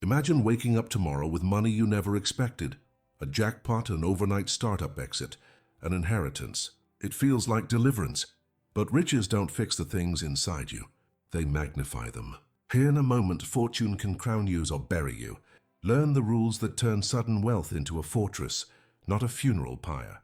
Imagine waking up tomorrow with money you never expected. A jackpot, an overnight startup exit, an inheritance. It feels like deliverance. But riches don't fix the things inside you. They magnify them. Here in a moment, fortune can crown you or bury you. Learn the rules that turn sudden wealth into a fortress, not a funeral pyre.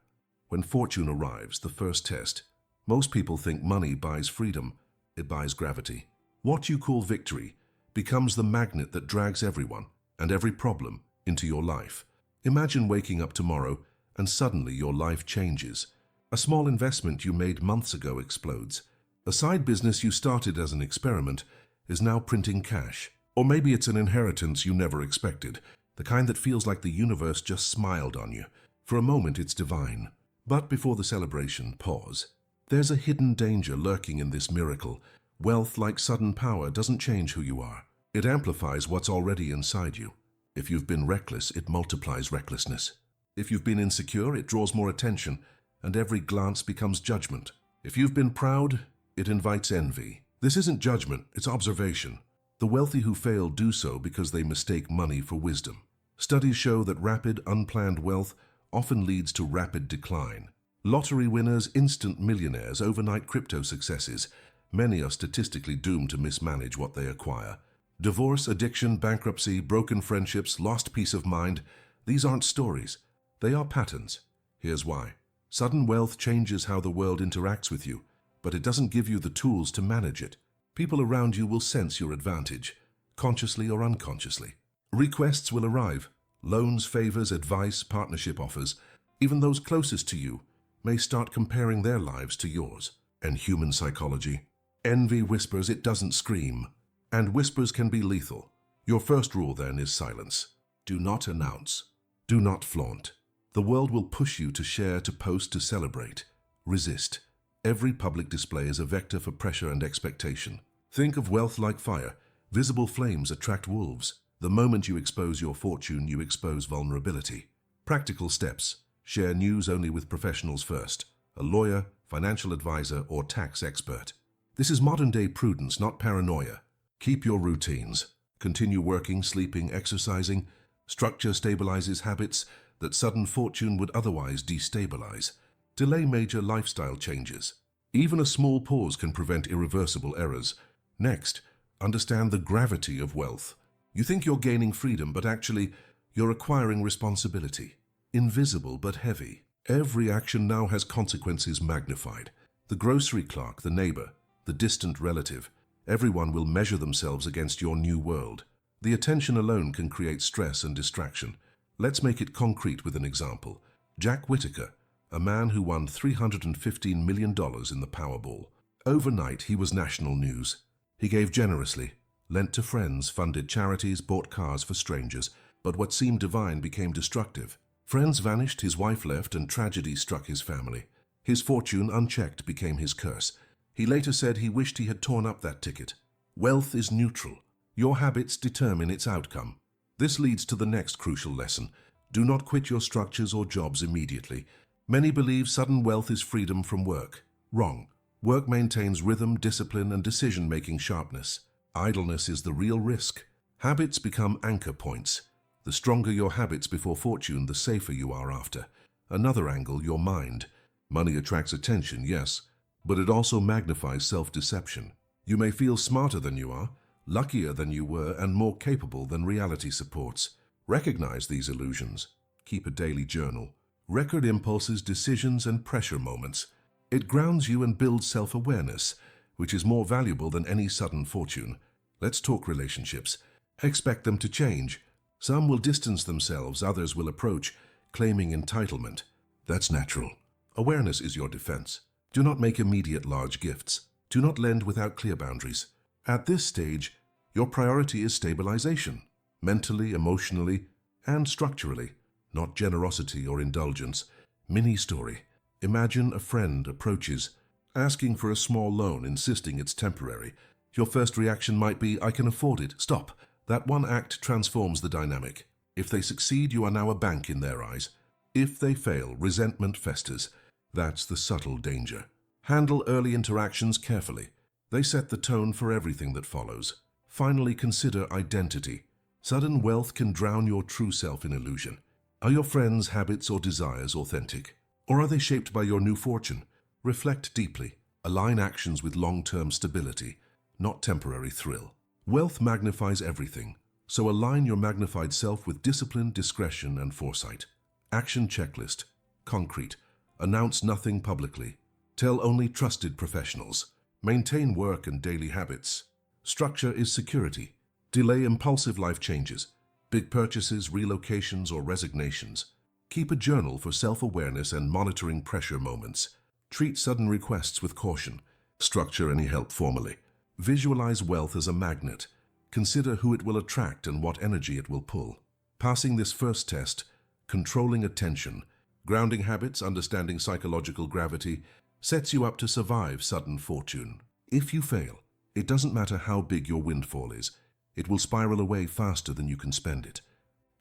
When fortune arrives, the first test. Most people think money buys freedom. It buys gravity. What you call victory becomes the magnet that drags everyone and every problem into your life. Imagine waking up tomorrow and suddenly your life changes. A small investment you made months ago explodes. A side business you started as an experiment is now printing cash. Or maybe it's an inheritance you never expected, the kind that feels like the universe just smiled on you. For a moment, it's divine. But before the celebration, pause. There's a hidden danger lurking in this miracle. Wealth, like sudden power, doesn't change who you are. It amplifies what's already inside you. If you've been reckless, it multiplies recklessness. If you've been insecure, it draws more attention, and every glance becomes judgment. If you've been proud, it invites envy. This isn't judgment, it's observation. The wealthy who fail do so because they mistake money for wisdom. Studies show that rapid, unplanned wealth often leads to rapid decline. Lottery winners, instant millionaires, overnight crypto successes. Many are statistically doomed to mismanage what they acquire. Divorce, addiction, bankruptcy, broken friendships, lost peace of mind. These aren't stories. They are patterns. Here's why. Sudden wealth changes how the world interacts with you, but it doesn't give you the tools to manage it. People around you will sense your advantage, consciously or unconsciously. Requests will arrive. Loans, favors, advice, partnership offers. Even those closest to you may start comparing their lives to yours. And human psychology. Envy whispers, it doesn't scream. And whispers can be lethal. Your first rule then is silence. Do not announce. Do not flaunt. The world will push you to share, to post, to celebrate. Resist. Every public display is a vector for pressure and expectation. Think of wealth like fire. Visible flames attract wolves. The moment you expose your fortune, you expose vulnerability. Practical steps. Share news only with professionals first. A lawyer, financial advisor, or tax expert. This is modern-day prudence, not paranoia. Keep your routines. Continue working, sleeping, exercising. Structure stabilizes habits that sudden fortune would otherwise destabilize. Delay major lifestyle changes. Even a small pause can prevent irreversible errors. Next, understand the gravity of wealth. You think you're gaining freedom, but actually, you're acquiring responsibility. Invisible but heavy. Every action now has consequences magnified. The grocery clerk, the neighbor, the distant relative. Everyone will measure themselves against your new world. The attention alone can create stress and distraction. Let's make it concrete with an example. Jack Whitaker, a man who won $315 million in the Powerball. Overnight, he was national news. He gave generously, lent to friends, funded charities, bought cars for strangers. But what seemed divine became destructive. Friends vanished, his wife left, and tragedy struck his family. His fortune, unchecked, became his curse. He later said he wished he had torn up that ticket. Wealth is neutral. Your habits determine its outcome. This leads to the next crucial lesson. Do not quit your structures or jobs immediately. Many believe sudden wealth is freedom from work. Wrong. Work maintains rhythm, discipline, and decision-making sharpness. Idleness is the real risk. Habits become anchor points. The stronger your habits before fortune, the safer you are after. Another angle, your mind. Money attracts attention, yes, but it also magnifies self-deception. You may feel smarter than you are, luckier than you were, and more capable than reality supports. Recognize these illusions. Keep a daily journal. Record impulses, decisions, and pressure moments. It grounds you and builds self-awareness, which is more valuable than any sudden fortune. Let's talk relationships. Expect them to change. Some will distance themselves, others will approach, claiming entitlement. That's natural. Awareness is your defense. Do not make immediate large gifts. Do not lend without clear boundaries. At this stage, your priority is stabilization, mentally, emotionally, and structurally, not generosity or indulgence. Mini story. Imagine a friend approaches, asking for a small loan, insisting it's temporary. Your first reaction might be, I can afford it. Stop. That one act transforms the dynamic. If they succeed, you are now a bank in their eyes. If they fail, resentment festers. That's the subtle danger. Handle early interactions carefully. They set the tone for everything that follows. Finally, consider identity. Sudden wealth can drown your true self in illusion. Are your friends' habits or desires authentic? Or are they shaped by your new fortune? Reflect deeply. Align actions with long-term stability, not temporary thrill. Wealth magnifies everything, so align your magnified self with discipline, discretion, and foresight. Action checklist. Concrete. Announce nothing publicly. Tell only trusted professionals. Maintain work and daily habits. Structure is security. Delay impulsive life changes, big purchases, relocations, or resignations. Keep a journal for self-awareness and monitoring pressure moments. Treat sudden requests with caution. Structure any help formally. Visualize wealth as a magnet. Consider who it will attract and what energy it will pull. Passing this first test, controlling attention, grounding habits, understanding psychological gravity, sets you up to survive sudden fortune. If you fail, it doesn't matter how big your windfall is. It will spiral away faster than you can spend it.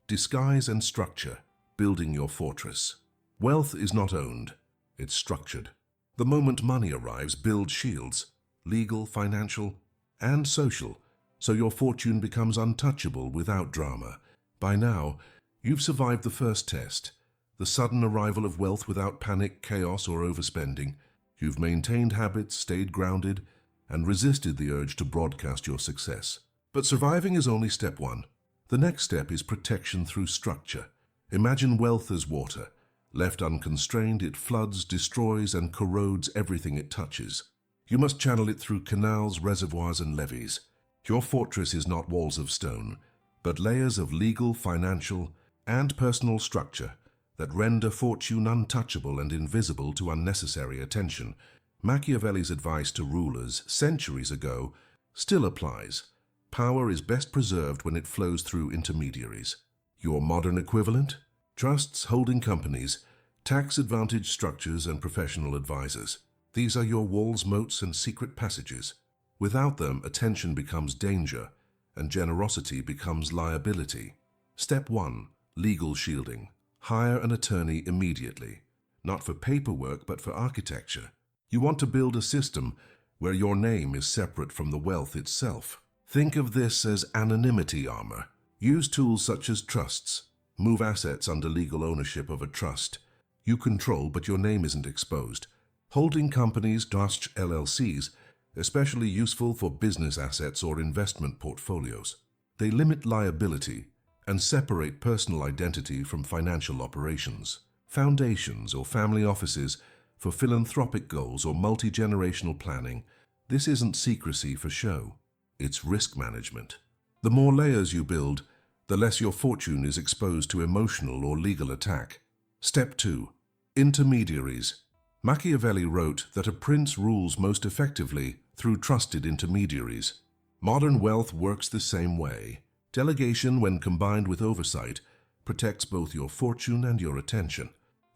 Disguise and structure, building your fortress. Wealth is not owned, it's structured. The moment money arrives, build shields, legal, financial, and social, so your fortune becomes untouchable without drama. By now, you've survived the first test, the sudden arrival of wealth without panic, chaos, or overspending. You've maintained habits, stayed grounded, and resisted the urge to broadcast your success. But surviving is only step one. The next step is protection through structure. Imagine wealth as water. Left unconstrained, it floods, destroys, and corrodes everything it touches. You must channel it through canals, reservoirs, and levees. Your fortress is not walls of stone, but layers of legal, financial, and personal structure that render fortune untouchable and invisible to unnecessary attention. Machiavelli's advice to rulers centuries ago still applies. Power is best preserved when it flows through intermediaries. Your modern equivalent? Trusts, holding companies, tax-advantaged structures, and professional advisors. These are your walls, moats, and secret passages. Without them, attention becomes danger, and generosity becomes liability. Step 1. Legal shielding. Hire an attorney immediately. Not for paperwork, but for architecture. You want to build a system where your name is separate from the wealth itself. Think of this as anonymity armor. Use tools such as trusts. Move assets under legal ownership of a trust. You control, but your name isn't exposed. Holding companies, trusts, LLCs, especially useful for business assets or investment portfolios. They limit liability and separate personal identity from financial operations. Foundations or family offices for philanthropic goals or multi-generational planning. This isn't secrecy for show. It's risk management. The more layers you build, the less your fortune is exposed to emotional or legal attack. Step 2. Intermediaries. Machiavelli wrote that a prince rules most effectively through trusted intermediaries. Modern wealth works the same way. Delegation, when combined with oversight, protects both your fortune and your attention.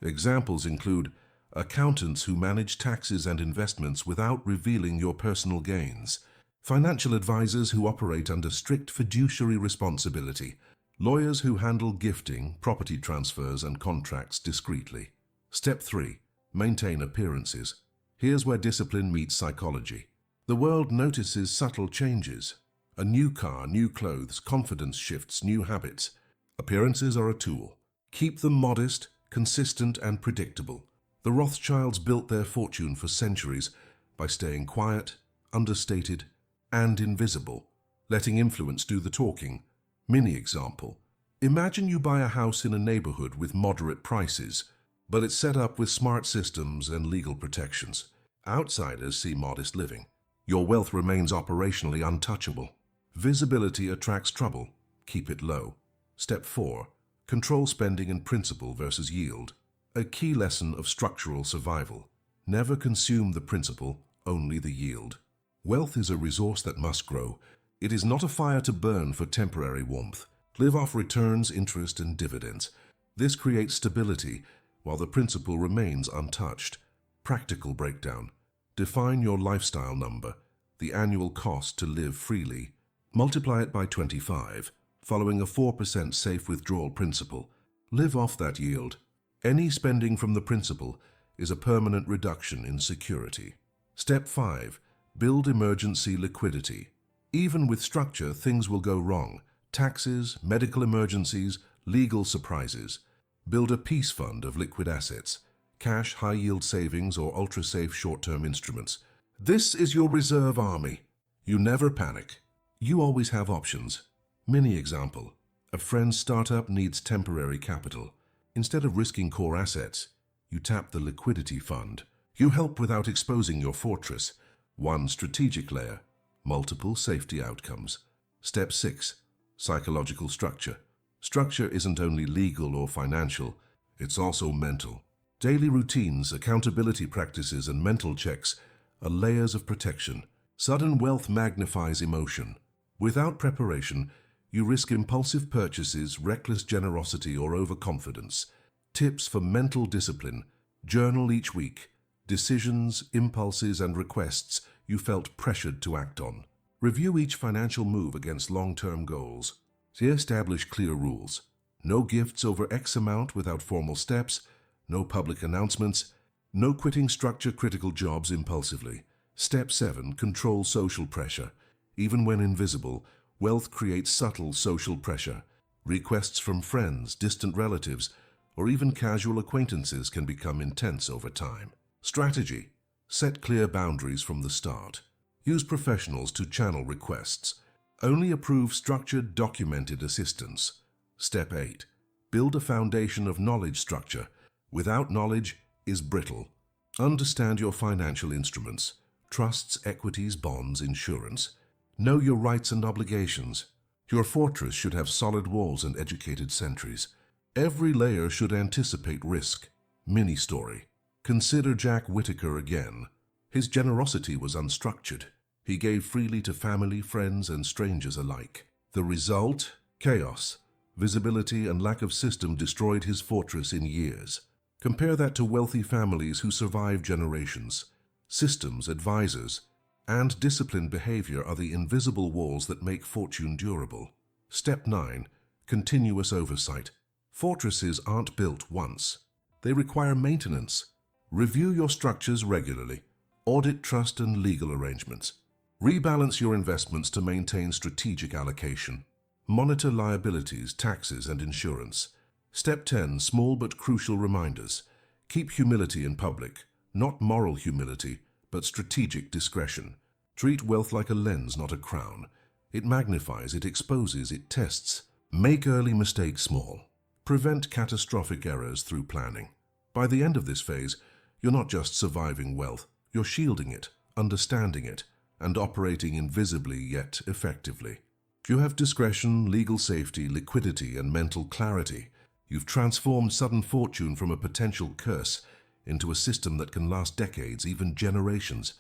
Examples include accountants who manage taxes and investments without revealing your personal gains, financial advisors who operate under strict fiduciary responsibility, lawyers who handle gifting, property transfers, and contracts discreetly. Step 3. Maintain appearances. Here's where discipline meets psychology. The world notices subtle changes. A new car, new clothes, confidence shifts, new habits. Appearances are a tool. Keep them modest, consistent, and predictable. The Rothschilds built their fortune for centuries by staying quiet, understated, and invisible, letting influence do the talking. Mini example. Imagine you buy a house in a neighborhood with moderate prices, but it's set up with smart systems and legal protections. Outsiders see modest living. Your wealth remains operationally untouchable. Visibility attracts trouble. Keep it low. Step 4. Control spending in principle versus yield. A key lesson of structural survival. Never consume the principle, only the yield. Wealth is a resource that must grow. It is not a fire to burn for temporary warmth. Live off returns, interest, and dividends. This creates stability, while the principle remains untouched. Practical breakdown. Define your lifestyle number, the annual cost to live freely. Multiply it by 25, following a 4% safe withdrawal principle. Live off that yield. Any spending from the principal is a permanent reduction in security. Step 5. Build emergency liquidity. Even with structure, things will go wrong. taxes, medical emergencies, legal surprises. Build a peace fund of liquid assets, cash, high-yield savings, or ultra-safe short-term instruments. This is your reserve army. You never panic. You always have options. Mini example. A friend's startup needs temporary capital. Instead of risking core assets, you tap the liquidity fund. You help without exposing your fortress. One strategic layer, multiple safety outcomes. Step 6. Psychological structure. Structure isn't only legal or financial, it's also mental. Daily routines, accountability practices, and mental checks are layers of protection. Sudden wealth magnifies emotion. Without preparation, you risk impulsive purchases, reckless generosity, or overconfidence. Tips for mental discipline. Journal each week. Decisions, impulses, and requests you felt pressured to act on. Review each financial move against long-term goals. Establish clear rules. No gifts over X amount without formal steps. No public announcements. No quitting structure-critical jobs impulsively. Step 7. Control social pressure. Even when invisible, wealth creates subtle social pressure. Requests from friends, distant relatives, or even casual acquaintances can become intense over time. Strategy. Set clear boundaries from the start. Use professionals to channel requests. Only approve structured, documented assistance. Step 8. Build a foundation of knowledge structure. Without knowledge is brittle. Understand your financial instruments. Trusts, equities, bonds, insurance. Know your rights and obligations. Your fortress should have solid walls and educated sentries. Every layer should anticipate risk. Mini story. Consider Jack Whittaker again. His generosity was unstructured. He gave freely to family, friends, and strangers alike. The result? Chaos. Visibility and lack of system destroyed his fortress in years. Compare that to wealthy families who survive generations. Systems, advisors, and disciplined behavior are the invisible walls that make fortune durable. Step 9. Continuous oversight. Fortresses aren't built once. They require maintenance. Review your structures regularly. Audit trust and legal arrangements. Rebalance your investments to maintain strategic allocation. Monitor liabilities, taxes, and insurance. Step 10. Small but crucial reminders. Keep humility in public. Not moral humility, but strategic discretion. Treat wealth like a lens, not a crown. It magnifies, it exposes, it tests. Make early mistakes small. Prevent catastrophic errors through planning. By the end of this phase, you're not just surviving wealth, you're shielding it, understanding it, and operating invisibly yet effectively. You have discretion, legal safety, liquidity, and mental clarity. You've transformed sudden fortune from a potential curse into a system that can last decades, even generations.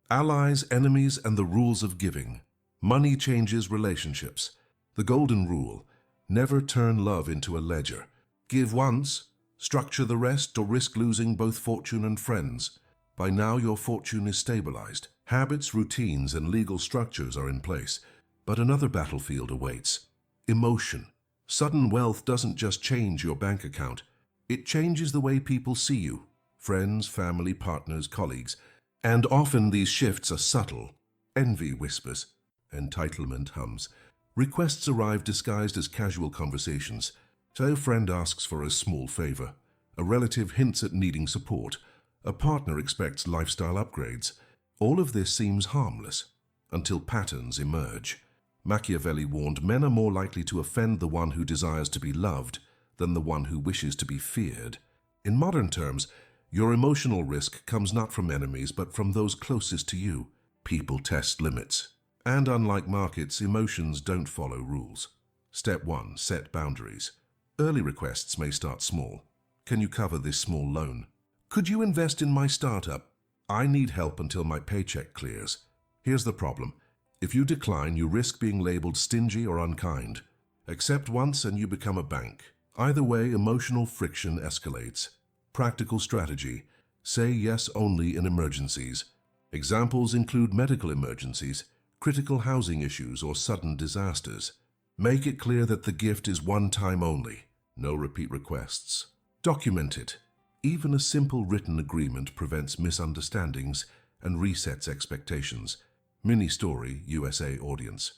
Allies, enemies, and the rules of giving. Money changes relationships. The golden rule: never turn love into a ledger. Give once, structure the rest, or risk losing both fortune and friends. By now your fortune is stabilized. Habits, routines, and legal structures are in place. But another battlefield awaits. Emotion. Sudden wealth doesn't just change your bank account. It changes the way people see you. Friends, family, partners, colleagues. And often these shifts are subtle. Envy whispers. Entitlement hums. Requests arrive disguised as casual conversations. So a friend asks for a small favor. A relative hints at needing support. A partner expects lifestyle upgrades. All of this seems harmless, until patterns emerge. Machiavelli warned men are more likely to offend the one who desires to be loved than the one who wishes to be feared. In modern terms, your emotional risk comes not from enemies but from those closest to you. People test limits. And unlike markets, emotions don't follow rules. Step 1. Set boundaries. Early requests may start small. Can you cover this small loan? Could you invest in my startup? I need help until my paycheck clears. Here's the problem. If you decline, you risk being labeled stingy or unkind. Accept once and you become a bank. Either way, emotional friction escalates. Practical strategy. Say yes only in emergencies. Examples include medical emergencies, critical housing issues, or sudden disasters. Make it clear that the gift is one time only. No repeat requests. Document it. Even a simple written agreement prevents misunderstandings and resets expectations. Mini story, USA audience.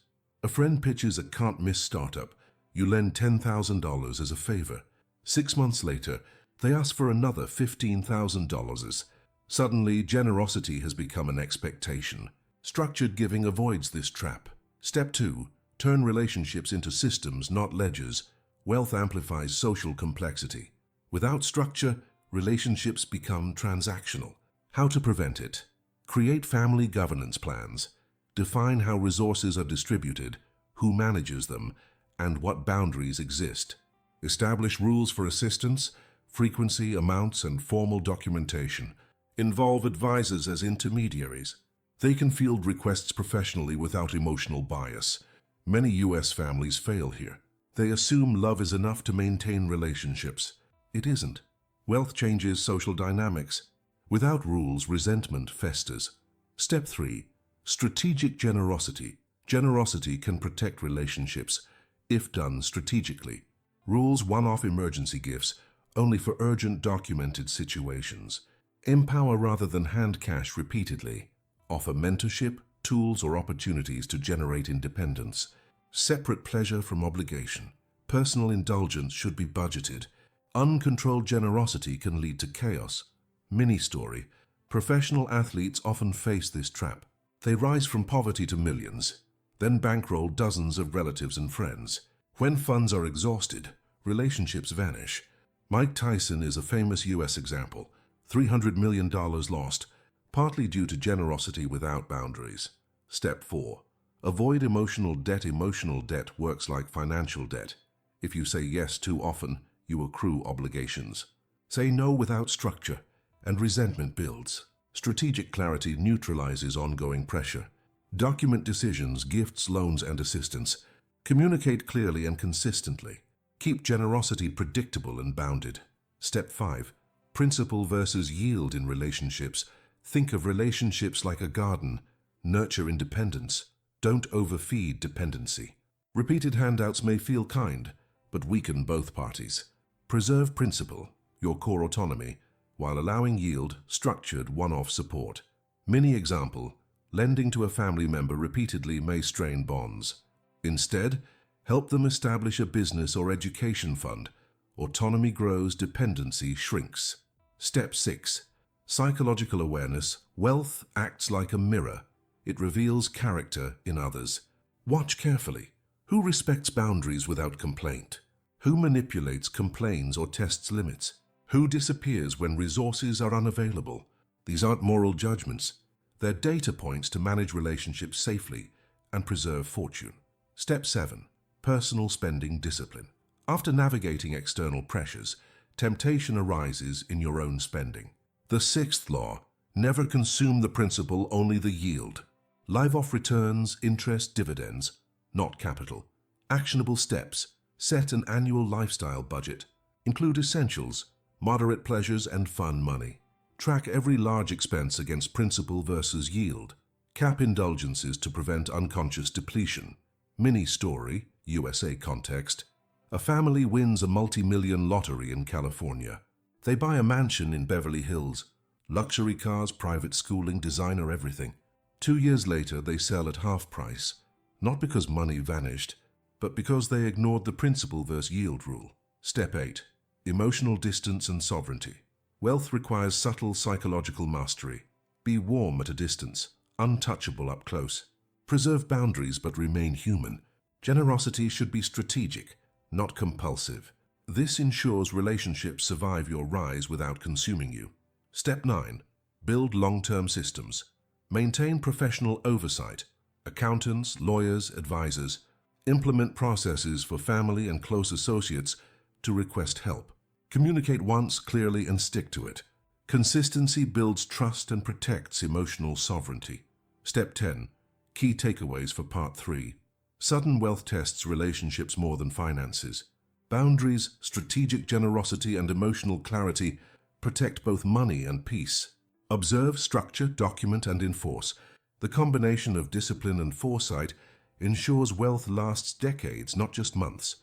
A friend pitches a can't-miss startup. You lend $10,000 as a favor. 6 months later, they ask for another $15,000. Suddenly, generosity has become an expectation. Structured giving avoids this trap. Step 2. Turn relationships into systems, not ledgers. Wealth amplifies social complexity. Without structure, relationships become transactional. How to prevent it? Create family governance plans. Define how resources are distributed, who manages them, and what boundaries exist. Establish rules for assistance, frequency, amounts, and formal documentation. Involve advisors as intermediaries. They can field requests professionally without emotional bias. Many U.S. families fail here. They assume love is enough to maintain relationships. It isn't. Wealth changes social dynamics. Without rules, resentment festers. Step 3. Strategic generosity. Generosity can protect relationships if done strategically. Rules one-off emergency gifts only for urgent documented situations. Empower rather than hand cash repeatedly. Offer mentorship, tools, or opportunities to generate independence. Separate pleasure from obligation. Personal indulgence should be budgeted. Uncontrolled generosity can lead to chaos. Mini story. Professional athletes often face this trap. They rise from poverty to millions, then bankroll dozens of relatives and friends. When funds are exhausted, relationships vanish. Mike Tyson is a famous U.S. example. $300 million lost, partly due to generosity without boundaries. Step 4. Avoid emotional debt. Emotional debt works like financial debt. If you say yes too often, you accrue obligations. Say no without structure, and resentment builds. Strategic clarity neutralizes ongoing pressure. Document decisions, gifts, loans, and assistance. Communicate clearly and consistently. Keep generosity predictable and bounded. Step 5. Principle versus yield in relationships. Think of relationships like a garden. Nurture independence. Don't overfeed dependency. Repeated handouts may feel kind, but weaken both parties. Preserve principle, your core autonomy, while allowing yield, structured one-off support. Mini example, lending to a family member repeatedly may strain bonds. Instead, help them establish a business or education fund. Autonomy grows, dependency shrinks. Step 6. Psychological awareness. Wealth acts like a mirror. It reveals character in others. Watch carefully. Who respects boundaries without complaint? Who manipulates, complains, or tests limits? Who disappears when resources are unavailable? These aren't moral judgments. They're data points to manage relationships safely and preserve fortune. Step 7. Personal spending discipline. After navigating external pressures, temptation arises in your own spending. The 6th law, never consume the principal, only the yield. Live off returns, interest, dividends, not capital. Actionable steps. Set an annual lifestyle budget. Include essentials, moderate pleasures, and fun money. Track every large expense against principal versus yield. Cap indulgences to prevent unconscious depletion. Mini story, USA context. A family wins a multi-million lottery in California. They buy a mansion in Beverly Hills. Luxury cars, private schooling, designer everything. 2 years later, they sell at half price. Not because money vanished, but because they ignored the principal versus yield rule. Step 8. Emotional distance and sovereignty. Wealth requires subtle psychological mastery. Be warm at a distance, untouchable up close. Preserve boundaries but remain human. Generosity should be strategic, not compulsive. This ensures relationships survive your rise without consuming you. Step 9. Build long-term systems. Maintain professional oversight. Accountants, lawyers, advisors. Implement processes for family and close associates to request help. Communicate once clearly and stick to it. Consistency builds trust and protects emotional sovereignty. Step 10. Key takeaways for Part 3. Sudden wealth tests relationships more than finances. Boundaries, strategic generosity, and emotional clarity protect both money and peace. Observe, structure, document, and enforce. The combination of discipline and foresight ensures wealth lasts decades, not just months.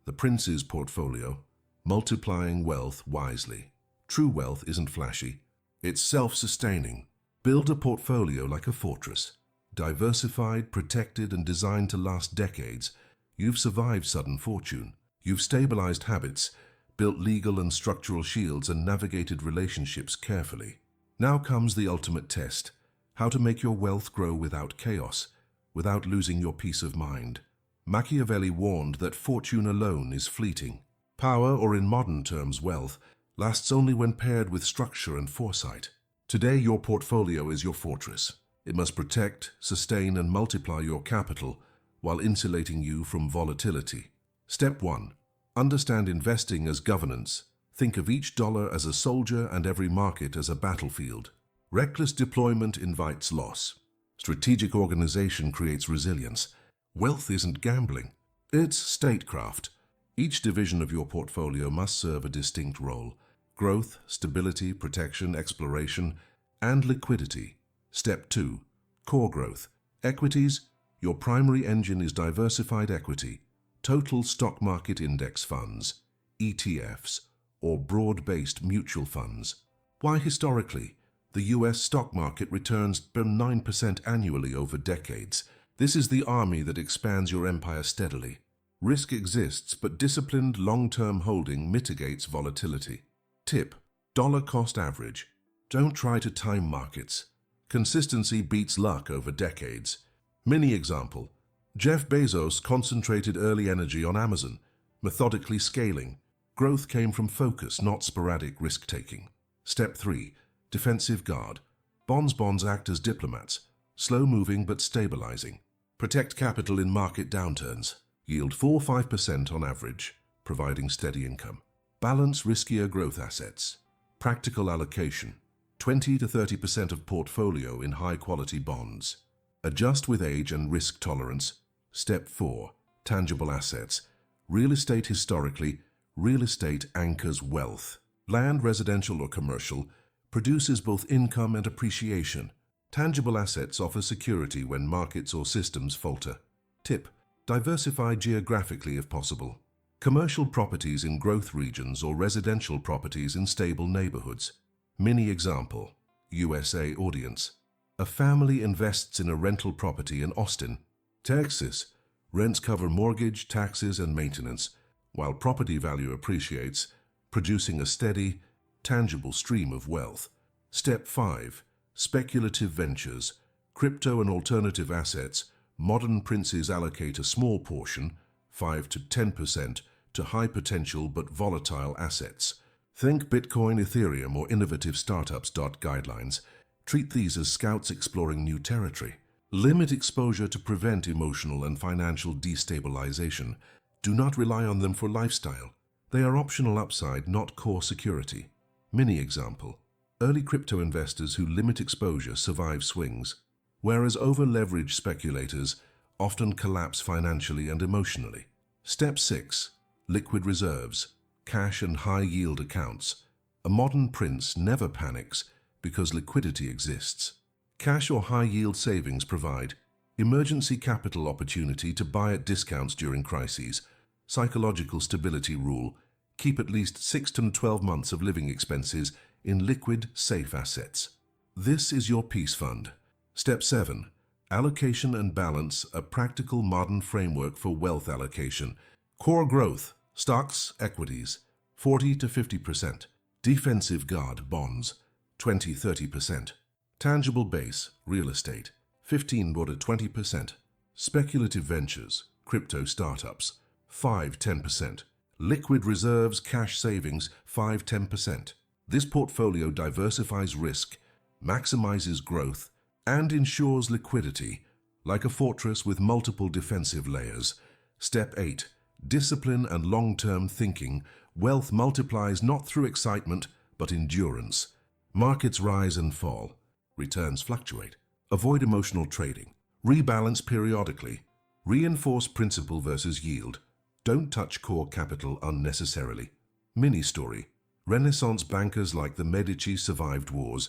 The Prince's portfolio, multiplying wealth wisely. True wealth isn't flashy. It's self-sustaining. Build a portfolio like a fortress. Diversified, protected, and designed to last decades, you've survived sudden fortune. You've stabilized habits, built legal and structural shields, and navigated relationships carefully. Now comes the ultimate test: how to make your wealth grow without chaos, without losing your peace of mind. Machiavelli warned that fortune alone is fleeting. Power, or in modern terms wealth, lasts only when paired with structure and foresight. Today, your portfolio is your fortress. It must protect, sustain, and multiply your capital while insulating you from volatility. Step 1. Understand investing as governance. Think of each dollar as a soldier and every market as a battlefield. Reckless deployment invites loss. Strategic organization creates resilience. Wealth isn't gambling. It's statecraft. Each division of your portfolio must serve a distinct role: growth, stability, protection, exploration, and liquidity. Step 2. Core growth. Equities. Your primary engine is diversified equity, total stock market index funds, ETFs, or broad-based mutual funds. Why historically? The US stock market returns 9% annually over decades. This is the army that expands your empire steadily. Risk exists, but disciplined long-term holding mitigates volatility. Tip: dollar cost average. Don't try to time markets. Consistency beats luck over decades. Mini example: Jeff Bezos concentrated early energy on Amazon, methodically scaling. Growth came from focus, not sporadic risk-taking. Step 3. Defensive guard. Bonds act as diplomats, slow-moving but stabilizing. Protect capital in market downturns. Yield 4–5% on average, providing steady income. Balance riskier growth assets. Practical allocation. 20–30% of portfolio in high-quality bonds. Adjust with age and risk tolerance. Step 4. Tangible assets. Real estate. Historically, real estate anchors wealth. Land, residential or commercial, produces both income and appreciation. Tangible assets offer security when markets or systems falter. Tip: diversify geographically if possible. Commercial properties in growth regions or residential properties in stable neighborhoods. Mini example: USA audience. A family invests in a rental property in Austin, Texas. Rents cover mortgage, taxes, and maintenance, while property value appreciates, producing a steady, tangible stream of wealth. Step 5. Speculative ventures. Crypto and alternative assets. Modern princes allocate a small portion, 5–10%, to high-potential but volatile assets. Think Bitcoin, Ethereum, or innovative startups. Guidelines. Treat these as scouts exploring new territory. Limit exposure to prevent emotional and financial destabilization. Do not rely on them for lifestyle. They are optional upside, not core security. Mini example: early crypto investors who limit exposure survive swings, whereas over-leveraged speculators often collapse financially and emotionally. Step 6. Liquid reserves. Cash and high-yield accounts. A modern prince never panics because liquidity exists. Cash or high-yield savings provide emergency capital opportunity to buy at discounts during crises. Psychological stability rule: keep at least 6 to 12 months of living expenses in liquid, safe assets. This is your peace fund. Step 7. Allocation and balance, a practical modern framework for wealth allocation. Core growth, stocks, equities, 40–50%. Defensive guard, bonds, 20–30%. Tangible base, real estate, 15–20%. Speculative ventures, crypto startups, 5–10%. Liquid reserves, cash savings, 5–10%. This portfolio diversifies risk, maximizes growth, and ensures liquidity, like a fortress with multiple defensive layers. Step 8. Discipline and long-term thinking. Wealth multiplies not through excitement, but endurance. Markets rise and fall. Returns fluctuate. Avoid emotional trading. Rebalance periodically. Reinforce principal versus yield. Don't touch core capital unnecessarily. Mini story: Renaissance bankers like the Medici survived wars,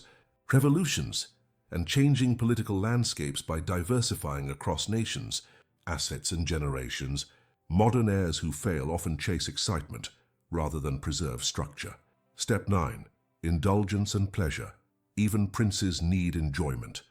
revolutions, and changing political landscapes by diversifying across nations, assets, and generations. Modern heirs who fail often chase excitement rather than preserve structure. Step 9. Indulgence and pleasure. Even princes need enjoyment.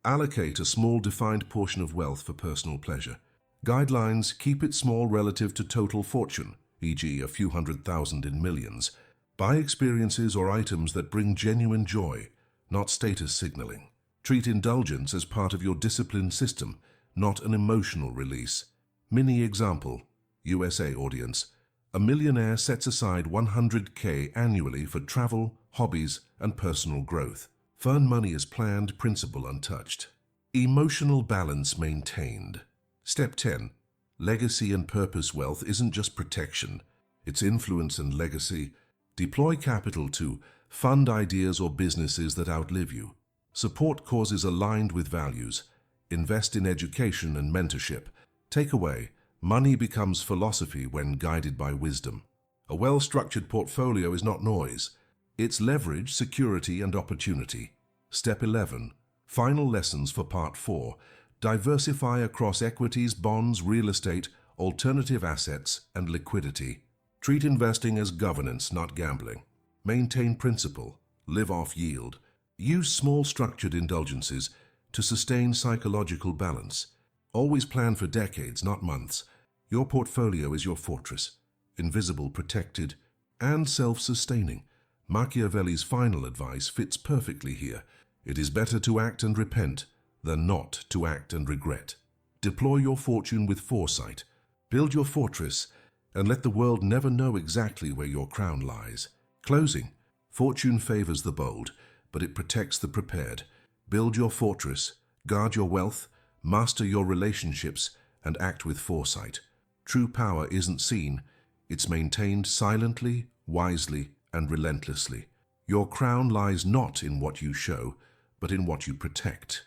Allocate a small defined portion of wealth for personal pleasure. Guidelines: keep it small relative to total fortune, e.g. a few $100,000 in millions. Buy experiences or items that bring genuine joy, not status signaling. Treat indulgence as part of your discipline system, not an emotional release. Mini example, USA audience. A millionaire sets aside $100K annually for travel, hobbies, and personal growth. Fun money is planned, principle untouched. Emotional balance maintained. Step 10. Legacy and purpose wealth isn't just protection, it's influence and legacy. Deploy capital to fund ideas or businesses that outlive you. Support causes aligned with values. Invest in education and mentorship. Takeaway: money becomes philosophy when guided by wisdom. A well-structured portfolio is not noise. It's leverage, security, and opportunity. Step 11. Final lessons for Part 4. Diversify across equities, bonds, real estate, alternative assets, and liquidity. Treat investing as governance, not gambling. Maintain principle. Live off yield. Use small structured indulgences to sustain psychological balance. Always plan for decades, not months. Your portfolio is your fortress, invisible, protected, and self-sustaining. Machiavelli's final advice fits perfectly here. It is better to act and repent than not to act and regret. Deploy your fortune with foresight. Build your fortress and let the world never know exactly where your crown lies. Closing. Fortune favors the bold, but it protects the prepared. Build your fortress, guard your wealth, master your relationships, and act with foresight. True power isn't seen, it's maintained silently, wisely, and relentlessly. Your crown lies not in what you show, but in what you protect.